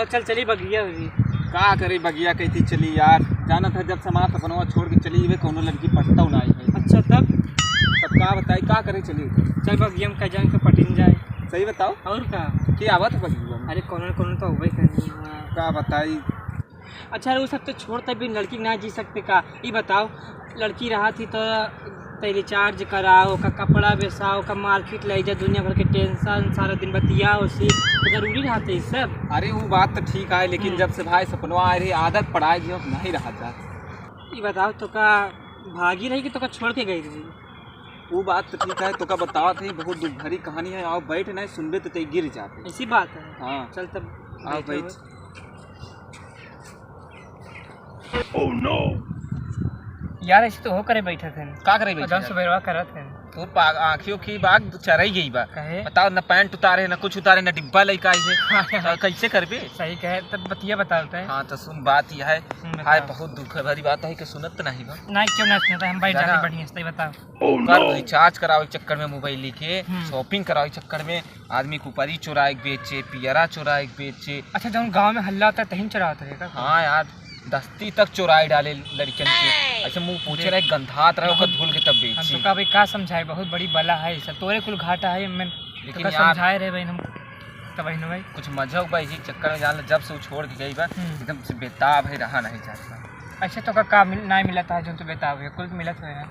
आओ चल चली बगिया हुई। का करे बगिया कहती चली यार, जाना था जब समाज सपनवा छोड़ के चली वे कोनो लड़की पटता ना आई है। अच्छा तब का बताई का करे चली? चल बगिया में कह के पटिन जाए। सही बताओ और का की आवत बगिया में? अरे कोनो तो वही करनी है। का बताई? अच्छा वो सब तो छोड़ते भी लड़की ना जी सकते का? ये बताओ लड़की रहा थी तो रिचार्ज कराओ का, कपड़ा बेसाओ का, मार्केट ले जा, दुनिया भर के टेंशन सारा दिन बतिया उसी तो जरूरी रहते ये सब। अरे वो बात तो ठीक है, लेकिन जब से भाई सपनवा आ रही आदत पढ़ाई जो नहीं रहा जाता। ये बताओ तो का भागी रही कि तो का छोड़ के गई रही? वो बात तो ठीक है, तो का बताओ थे बहुत दुख भरी कहानी है। आओ बैठ नहीं सुनबे तो ते गिर जाते। ऐसी बात है। हाँ चल तब आओ बैठ। ओह नो यार ऐसे तो हो करे बैठे थे। का करे बैठे? सुबह करत है तो आँखियों की बाग चरई गई बा। कहे बताओ न पैंट उतारे न कुछ उतारे न डिब्बा लइका है। कैसे करबे? सही कहे तब बतिया बताते हैं। हाँ तो सुन बात यह है, हाय बहुत दुख भरी बात है कि सुनत तो नहीं बा। नहीं क्यों ना सुनता, हम बैठ जाते बढ़िया से बताओ। कर रिचार्ज कराओ चक्कर में मोबाइल लेके, शॉपिंग कराओ चक्कर में आदमी कुपरी चुराए बेचे, पियरा चुराए बेचे। अच्छा जब गाँव में हल्ला होता है तहीं चुराते रहेगा? हाँ यार दस्ती तक चुराए डाले लड़कियन के। अच्छा मुँह पूछे रहे गंधात रहे ओकर धुल के तब बेची। तो का भाई का समझाए, बहुत बड़ी बला है सब तोरे कुल घाटा है। मैं लेकिन समझाए रहे भाई हम तब भाई कुछ मजा हुआ इसी चक्कर में जान जब से वो छोड़ के गई बा एकदम से बेताब है, रहा नहीं जाता। अच्छा तो का नहीं मिला था जो तो बेताब है कुल मिलत है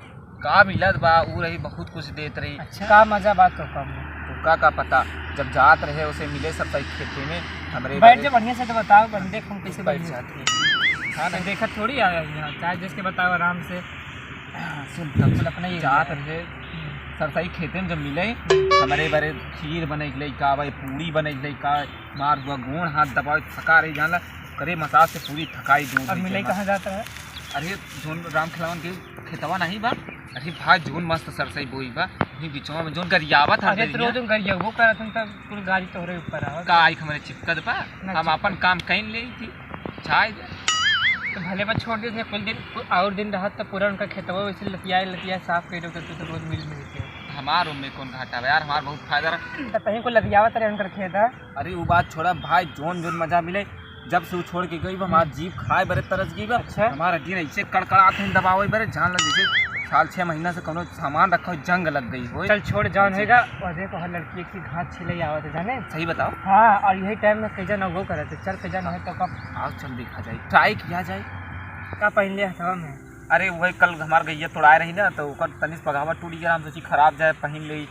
का मिलत बा ऊ रही बहुत कुछ देत रही। अच्छा का मजा बात तो कम तो का पता जब जात रहे उसे मिले सब खेते में हमरे बैठ जा बढ़िया से तो बताओ बंदे हम कैसे बैठ जाते हैं। हाँ नहीं देखा थोड़ी आ गया चाहे जिसके बताओ आराम से। सुन तब अपना ये जात रहे सरसई खेते में जब मिले हमारे बारे खीर बने का भाई पूरी बने का मार हुआ गुण हाथ दबाओ थका रही जानला करे मसाज से पूरी थकाई दूर। अब मिले कहाँ जाता है? अरे जोन राम खिलावन के खेतवा नहीं बा। अरे भाई जोन मस्त सरसई बोई बा बिचवा में जोन गरियावा था। अरे तो रोज गरिया वो करत हम तब पूरी गाड़ी तोरे ऊपर आवा का आई हमारे चिपकत बा। हम अपन काम कहीं ले थी छाए तो भले बात छोड़ दिए कुछ दिन और दिन रहा तब पूरा उनका खेतवा वैसे लतिया साफ कर तो रोज मिल मिलते हमार में कौन घाटा है यार, हमार बहुत फायदा तो कहीं को लतियावत रहे उनका खेत है। अरे वो बात छोड़ा भाई जोन जोन मजा मिले जब से वो छोड़ के गई हमारा जीव खाए बड़े तरस गई बा। अच्छा हमारा दिन ऐसे कड़कड़ात है दबावे बड़े जान लग जैसे साल 6 महीना से कोनो सामान रखा जंग लग गई हो। चल छोड़ जान होगा और देखो हर लड़की की घाट छिले आवत है जाने। सही बताओ। हाँ और यही टाइम में कैजा न वो करे चल कैजा न हो तो कब आओ चल देखा जाए ट्राई किया जाए। का पहन लिया हवा में? अरे वही कल हमार गैया तोड़ाए रही ना तो ओकर तनिस पगावा टूट गया, हम सोची खराब जाए पहन ली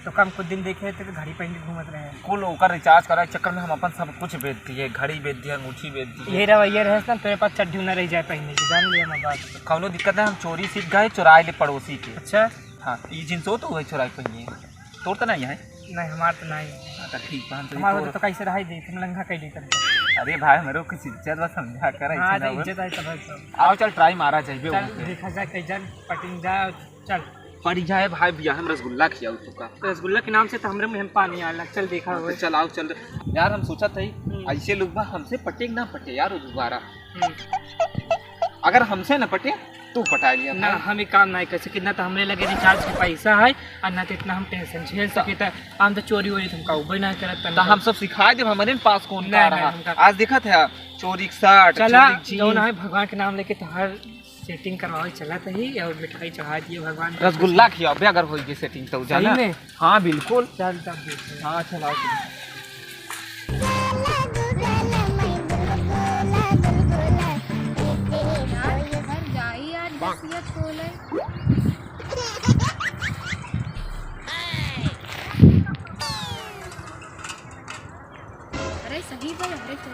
तो कम कुछ दिन देखे थे तो घड़ी पहन के घूमत रहे कुल ओकर रिचार्ज कराए चक्कर में हम अपन सब कुछ बेच दिए, घड़ी बेच दिए, अंगूठी बेच दी। ये रवैया रहे ना तेरे पास चड्ढी न रह जाए पहनने की जान लिया मैं बात। कौनो दिक्कत है हम चोरी सीख गए चुराए ले पड़ोसी के। अच्छा हाँ ये जिनस हो तो वही चुराई पहिए तोड़ तो नहीं है? नहीं हमार तो नहीं। तो ठीक है हमारा तो कैसे रहा दे तुम लंघा कह देते। अरे भाई मेरे को कुछ इज्जत बस समझा कर इज्जत है तब आओ चल ट्राई मारा चाहिए देखा जाए कैजा पटिन जाए चल पड़ जाए भाई भैया हम रसगुल्ला खियाओ तुका। रसगुल्ला के नाम से तो हमरे मुँह में पानी आया चल देखा हो। चल आओ चल यार हम सोचा था ऐसे लोग बा हमसे पटे ना पटे यार दोबारा अगर हमसे न पटे तू पटा लिया ना हम काम नहीं कर सके ना तो हमरे लगे रिचार्ज के पैसा है और ना तो इतना हम टेंशन झेल सके तो हम तो चोरी वोरी तुमका उबे ना करत तो हम सब सिखा दे हमारे पास कौन का रहा आज देखा था चोरी शर्ट चला जौन है भगवान के नाम लेके तो हर सेटिंग करवाओ चला तो ही और मिठाई चढ़ा दिए भगवान रसगुल्ला खियाओ अगर होगी सेटिंग तो जाना में। हाँ बिल्कुल चल तब हाँ चलाओ अरे सही बात अरे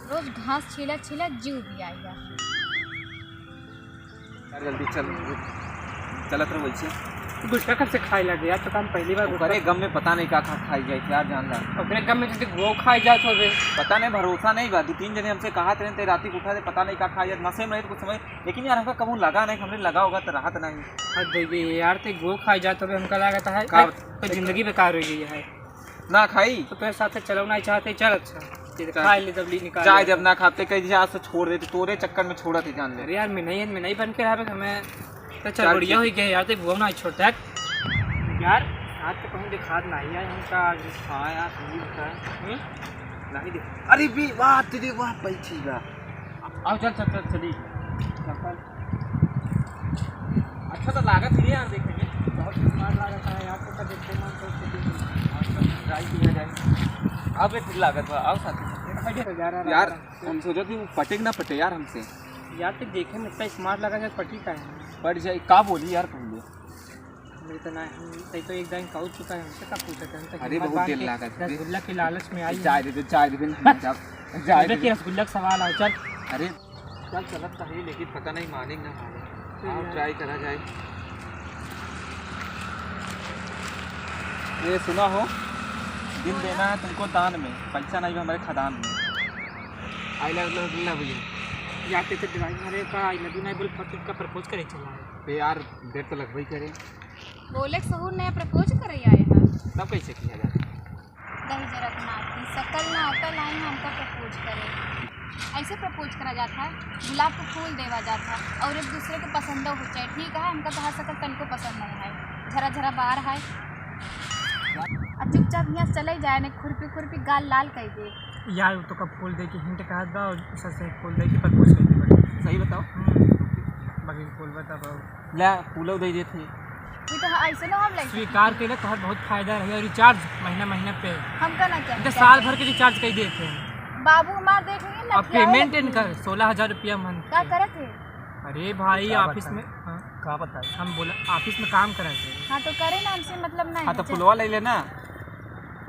रोज घास छीला छीला जीव भी आएगा। जल्दी चल चलत रहो वैसे गुटखा कब से खाए लगे यार, तो हम पहली बार करे गम में पता नहीं का खाई जाए यार, जान ला अपने गम में जैसे वो खाई जात हो गए। पता नहीं, भरोसा नहीं बा। 2-3 जने हमसे कहा थे राती को उठा थे, पता नहीं का खाई जाए, नशे में रहे तो कुछ समय, लेकिन यार हमका कबू लगा नहीं, हमने लगा होगा तो राहत नहीं। अरे यार ते वो खाई जात हो गए, हमका लगा है तो जिंदगी बेकार हो गई है ना खाई तो तेरे साथ चलो नहीं चाहते, चल अच्छा खा ले जब ली निकाल चाय जब ना खाते कई आज से छोड़ देते, तोरे चक्कर में छोड़ा थे जान ले। अरे यार मैं नहीं बन के रहा हमें तो चल बढ़िया हो गया यार, ते वो ना छोड़ता यार आज तो कहीं दिखा नहीं है हमका। हाँ यार नहीं दिखा। अरे भी वाह तेरी वाह पैठी बा। आओ चल चल चल चली। अच्छा तो लागत ही यार, देखेंगे बहुत स्मार्ट लागत है यार, तो देखते मन तो ट्राई किया जाए। अब ये लागत बा, आओ साथी यार। हम सोचो कि वो पटेग ना पटे यार हमसे यार, तो देखे में इतना स्मार्ट लगा है, पटी का है पट जाए का बोली यार पहले मेरे तो नहीं तो एक दिन कहू चुका है, हमसे का पूछा था। अरे बहुत देर लागत है, रसगुल्ला के लालच में आई चाय दे दे कि रसगुल्ला का सवाल है। चल अरे चल चलत तो है, लेकिन पता नहीं मानेंगे ना माने, आओ ट्राई करा जाए। ये सुना हो, दिन देना है तुमको दान में, पैसा नहीं हमारे खदान में। आई लव यू यार ते तो ड्राइंग मारे का आई लव यू नहीं बोल पति का प्रपोज करे चला है बे यार, देर तो लगभग करे बोले सहूर नया प्रपोज करे आए हैं। तब कैसे किया जाए? दही जरा बनाती सकल ना अकल आई हमका प्रपोज करे। ऐसे प्रपोज करा जाता है, गुलाब को फूल देवा जाता है और एक दूसरे को पसंद हो जाए। ठीक है, हमका तो हर सकल तन को पसंद नहीं है, झरा झरा बाहर है और चुपचाप यहाँ चले जाए ने खुरपी गाल लाल कर दे। यार तो कब फूल दे के हिंट कहा था और ससे फूल दे के प्रपोज कर दी बड़ी सही बताओ। बाकी फूल बता ला फूलो दे देते ये तो ऐसे ना हम लाइक स्वीकार के लिए तो बहुत फायदा रहे। और रिचार्ज महीना पे हमका ना तो चाहिए, साल भर के रिचार्ज कर देते हैं। बाबू हमार देख रही ना और पेमेंट इनकर 16,000 रुपया मंथ। क्या करे थे? अरे भाई ऑफिस में का बताए, हम बोला ऑफिस में काम करा थे। हाँ तो करे ना, हमसे मतलब नहीं। हाँ तो फुलवा ले लेना,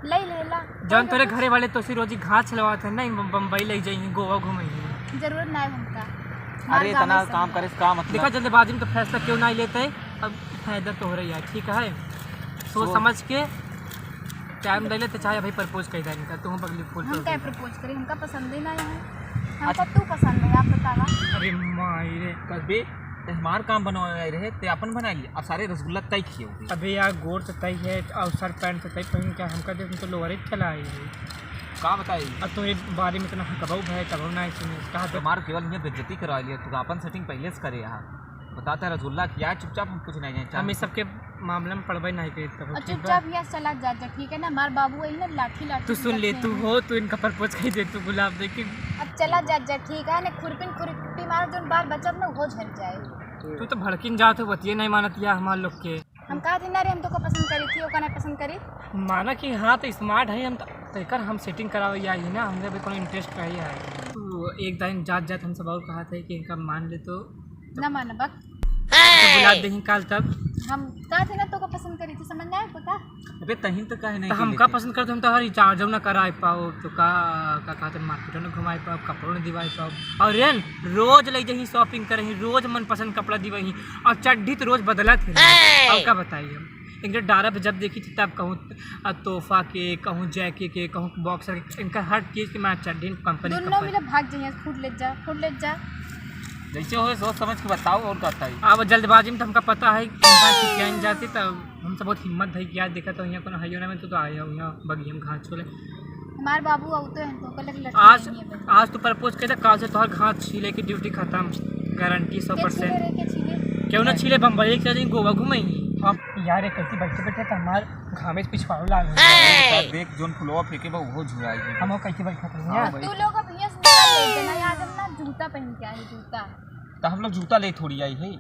ले लेला जौन तोरे घरे वाले तो रोजी घास चलवाते हैं नहीं, बम्बई ले जाइए, गोवा घूमेंगे। जरूरत नहीं हमका। अरे इतना काम करे का मतलब। देखा जल्दबाजी में तो फैसला क्यों नहीं लेते हैं, अब फायदा तो हो रही है। ठीक है, सोच समझ के टाइम ले लेते, चाहे भाई प्रपोज कर देंगे तुम बगली फूल हम क्या प्रपोज करें, हमका पसंद ही नहीं है। हमको तू पसंद है, आप बतावा। अरे मायरे कभी हमार काम बनवाए रहे ते अपन बना लिए, अब सारे रसगुल्ला तय किए हुए। अबे यार गोर तो तय है और शर्ट पैंट तो तय पहन क्या हमका देख तो लोअर चला आई है। का बताई अब तो बारे में इतना कबाऊ है कबाऊ ना इसमें कहा तो हमार केवल यहाँ बेइज्जती करवा लिया, तू अपन सेटिंग पहले से करे यहाँ बताता रसगुल्ला किया चुपचाप, हम कुछ नहीं जाए। हम इस सबके मामले में पड़वे नहीं करी और चुपचाप यहाँ चला जा ठीक है ना। हमार बाबू वही ना लाठी तू सुन ले, तू हो तू इनका प्रपोज कर दे, तू गुलाब दे के अब चला जा ठीक है ना। खुरपी मार जो बाल बच्चा ना वो झड़ जाए। तू तो भड़किन जात हो, बतिए नहीं मानत या हमारे लोग के। हम कहा थी ना रे हम तो को पसंद करी थी, वो नहीं पसंद करी। माना कि हाँ तो स्मार्ट है, हम तयकर हम सेटिंग करावे या ही ना, हमने भी कोई इंटरेस्ट रही है। तो एक दिन जात हम सब और कहा था कि इनका मान ले तो ना मान बक तो गुलाब दही काल तब हम कहा थे ना तो को पसंद करी थी, समझ में आया पता। अबे तहीं तो काहे नहीं तो हम का पसंद करते हम तो हर रिचार्ज ना कराए पाओ, तो का कहते मार्केटों में घुमाए पाओ, कपड़ों ने दिवाए पाओ, और रेन रोज ले जाही शॉपिंग करही, रोज मन पसंद कपड़ा दिवाही, और चड्ढी तो रोज बदलत है। अब का बताइए हम इनके डारा पे जब देखी थी तब कहूँ तोहफा के, कहूँ जैके के, कहूँ बॉक्सर के, इनका हर चीज़ की मैं चड्ढी कंपनी दोनों मिले भाग जाइए, फूट ले जा जैसे हो सोच समझ के बताओ और कहता है। अब जल्दबाजी में तो हमका पता है क्या जाती, तब हमसे बहुत हिम्मत है क्या देखा तो यहाँ को हरियाणा में तो आया हूँ यहाँ बगी हम घास छोले। हमारे बाबू आउतो हैं तो लग आज तो प्रपोज कर काल से तोहर घास छीले की ड्यूटी खत्म, गारंटी 100%। क्यों ना छीले, बम्बई चले गोवा घूमेंगी। अब यार एक कैसी बैठे तो हमारे घामे से पिछवाड़ो लाग देख जोन फुलवा फेंके बा वो झुराई हम वो कैसे बैठा थे तू लोग अब यहाँ से ले देना याद ना, जूता पहन के आए जूता। तो हम लोग जूता ले थोड़ी आई है,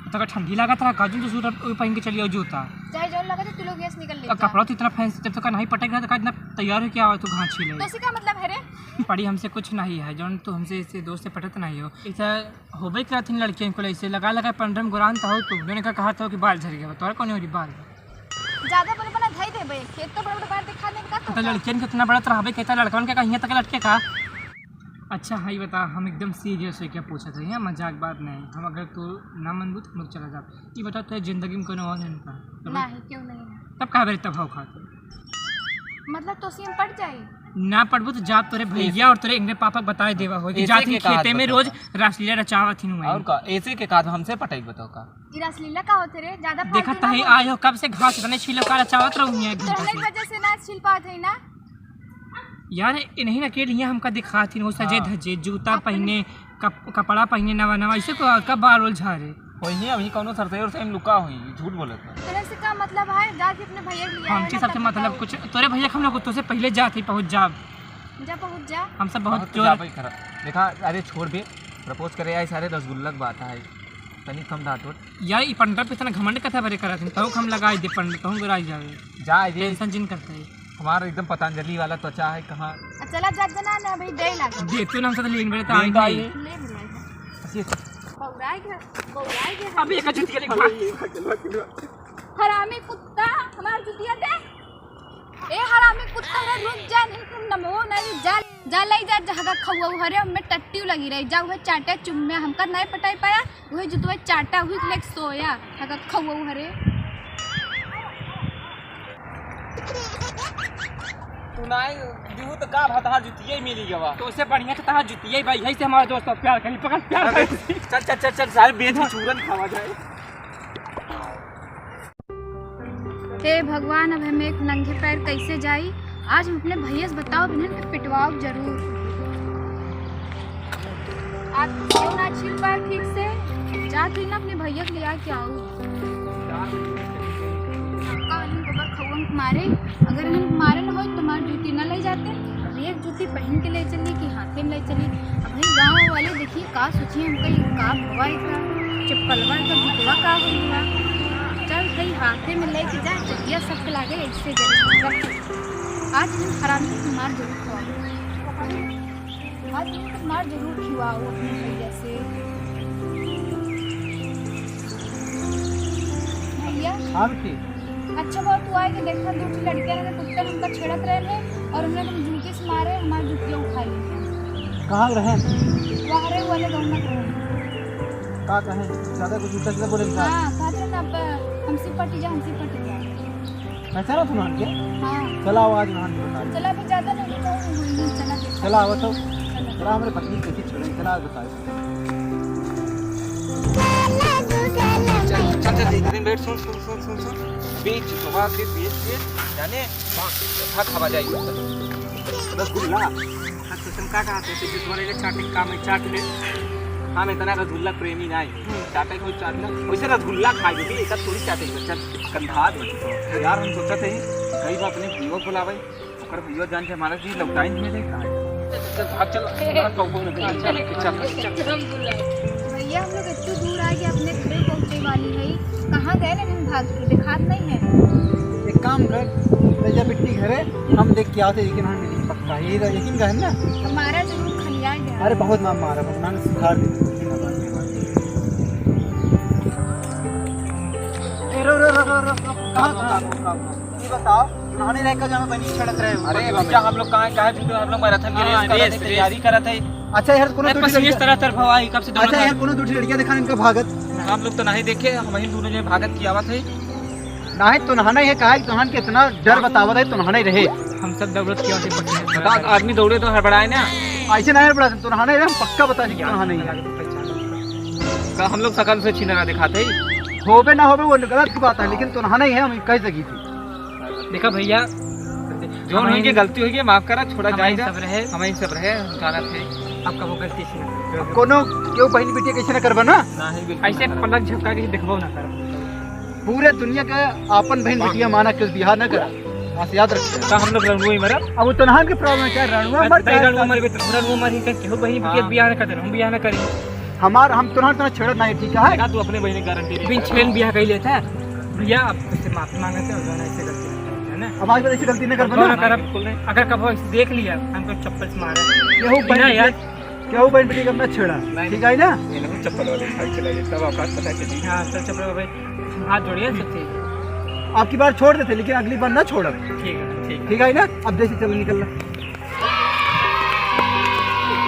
तो अगर ठंडी लगा था काजू तो सूट पहन के चलिए जूता, चाहे जो लगा तू लोग यहाँ से निकल ले। और कपड़ा तो इतना फैंसी जब तक नहीं पटेगा तो इतना तैयार हो क्या हो तो घास छीले। तो इसका मतलब है रे पड़ी हमसे कुछ नहीं है, जौन तो हमसे इसे दोस्त से पटत नहीं हो। ऐसा होबे करा थी लड़कियों को ऐसे लगा 15 गुरान तो हो तू मैंने कहा था कि बाल झड़ गया, तोरा कौन हो रही बाल ज्यादा बड़ा बना धई दे बे, खेत तो बड़ा बड़ा बाहर दिखा दे का तो लड़कियन के इतना बड़ा तरह कहता लड़कन के कहीं तक लटके का अच्छा हाँ, ये बता, हम एकदम सीरियस है क्या पूछा था, यहाँ मजाक बात नहीं। हम अगर तो ना मन बुत हम लोग चला जाओ। ये बता तेरे जिंदगी में कोई और नहीं था नहीं, क्यों नहीं है? तब कहा बेरे भाव खाते मतलब तो सीम पड़ जाए ना पढ़बू तो जा तोरे भैया और तोरे इंग्लिश पापा बताए देवा हो कि जाती खेते में रोज रासलीला रचावत थी। और का ऐसे के काज हमसे पटाई बताओ का ई रासलीला का होते रे? ज्यादा देखा था ही आए हो कब से घास इतने छीलो का रचावत रहूं एक घंटा तोहरे से वजह से ना छिल पात है ना। यार। इन्हीं ना के लिए हमका दिखा थी वो सजे धजे जूता पहने कपड़ा पहने नवा नवा ऐसे को कब बाल रोल झारे वही अभी कौनो सरते और सेम लुका हुई झूठ बोलत है। तेरे से का मतलब है? जाके अपने भैया के लिए हमसे सबसे मतलब कुछ तोरे भैया हम लोग तो से पहले जाते पहुंच जा जा पहुंच जा। हम सब बहुत तो जा भाई खरा देखा। अरे छोड़ बे, प्रपोज करे आई सारे रसगुल्ला की बात है तनी कम धातु यार। ये पंडित पे इतना घमंड कथा भरे करा थी तो हम लगाई दे पंडित तो गुराई जावे जा ये टेंशन जिन करते है। हमारा एकदम पतंजलि वाला त्वचा है कहाँ चला जा जना ना भाई दे लगा दे तू ना हमसे लेन बड़े तो लेन आई आई। ले बुलाए बौराई के अभी एक जुतिया लेके हरामी कुत्ता हमार जुतिया दे। ए हरामी कुत्ता रे रुक जा, नहीं तुम नमो नहीं जा जा ले जा जहां खवा हरे में टट्टी लगी रही जा वह चाटा चुम्मे हमका नहीं पटाई पाया वह जुतवा चाटा हुई लेक सोया हगा खवा हरे। तू नहीं दिहू तो का भता जुतिया मिली गवा तो उससे बढ़िया तो तहां जुतिया भाई यही से हमारा दोस्त प्यार करी पकड़ प्यार करी। चल चल चल चल सारे बेच के चूरन खावा जाए। हे भगवान, अब हमें एक नंगे पैर कैसे जाई? आज हम अपने भैया से बताओ बिना के पिटवाओ जरूर। आप क्यों ना छिल पाए ठीक से? जा तू ना अपने भैया के लिए आ क्या हो आपका वाली गोबर खौन मारे। अगर इन्हें मारे ना हो तो हमारी जूती ना ले जाते। अब एक जूती पहन के ले चली कि हाथे में ले चली। अब भाई गाँव वाले देखिए का सोचिए हमका ये का भवा का चप्पलवा का बुतवा का हुआ। चल भाई हाथे में लेके जा जगिया सब लागे ऐसे जरूर। आज हम हरामी को मार जरूर खिलाओ। आज हम मार जरूर खिलाओ अपने भैया से। भैया हाँ बेटी अच्छा बहुत तू आए कि देखा दूसरी लड़कियां ने कुत्ते हमका छिड़क रहे थे और उन्हें तुम जूते से मारे हमारी जुतियाँ उठा ली। कहाँ रहे वहाँ रहे वाले गौना का कहे ज्यादा कुछ उल्टा सीधा बोले हाँ कहते ना अब हमसे पटी जा पहचाना तुम नान के हाँ चला आज नान बता चला भी ज़्यादा नहीं चला चला आवा तो चला हमारे पत्नी कैसे छोड़े चला बता चल चल एक दिन बैठ सुन सुन सुन सुन सुन बीच सुबह के बीच जाने हाथ हवा जाएगी रसगुल्ला तुम का कहा थे कि तुम्हारे लिए चाटे काम है चाट ले। हाँ मैं तना रसगुल्ला प्रेमी नहीं चाटे कोई चाटना वैसे रसगुल्ला खाई थी एक थोड़ी चाटे चल कंधा यार हम सोचा थे कई बार अपने पीओ बुलावे ओकर पीओ जान के हमारा चीज लौटाई में दे चल भाग चल भैया हम लोग इतनी दूर आ गए अपने घर पहुँचने वाली है। कहाँ गए ना हम भाग के दिखात नहीं है। एक काम कर जा बिट्टी घरे हम देख के आते लेकिन हाँ नहीं पक्का ये यकीन का है ना। हमारा जरूर खलिया गया। अरे बहुत नाम मारा मैंने सुधार दी ये बताओ नहाने रह कर जाना बनी सड़क रहे हो। अरे भैया हम लोग कहाँ हम लोग मैराथन की रेस तैयारी करा थे। अच्छा यार कोनो पसीने तरह तरफ हवाई कब से अच्छा यार कोनो दूसरी लड़कियां दिखाने इनका भागत हम लोग तो नहीं देखे हम ही दोनों जो भागत की आवाज है ना है तो नहाना ही है कहा तुहान के इतना डर बतावत है तो नहाना ही रहे। हम सब दौड़त क्यों से पसीने बता आदमी दौड़े तो हड़बड़ाए ना ऐसे ना बड़ा तो नहाना ही हम पक्का बता देंगे नहाना ही है। हम लोग सकल से छीना दिखाते ही होबे ना होबे वो गलत की बात है लेकिन तो नहाना ही है हम कह सकी थी। देखा भैया जो होंगे गलती होगी माफ करा छोड़ा जाएगा सब रहे हमें सब रहे जाना थे आपका वो गलती से कोनो क्यों बहन बेटी कैसे ना करबा ना ऐसे पलक झपका के देखबो ना कर। पूरे दुनिया का आपन बहन बेटियां माना किस बिहार न करा बस याद रखिए। तो हम लोग रणुआ ही मरा अब तो नहान के प्रॉब्लम क्या रणुआ मर रणुआ मर रणुआ मर ही केहू बहिनी के बियाह न कर हम बियाह न करी हमार हम तुरंत ना छेड़त नहीं ठीक है। तू अपने बहन गारंटी बिन छेन बियाह कर लेता है भैया आप से माफी मांगते हो जाना ऐसे करते है ना। अब आज ऐसी गलती न कर बना अगर कभी देख लिया हमको चप्पल से मारा केहू बहन यार केहू बहन बेटी का मैं छेड़ा ठीक है ना। चप्पल वाले भाई चलाइए तब आपको पता चली। हाँ चल चप्पल भाई हाथ जोड़िए सबसे आपकी बार छोड़ देते लेकिन अगली बार ना छोड़ा ठीक है ठीक है ना। अब जैसे चल निकलना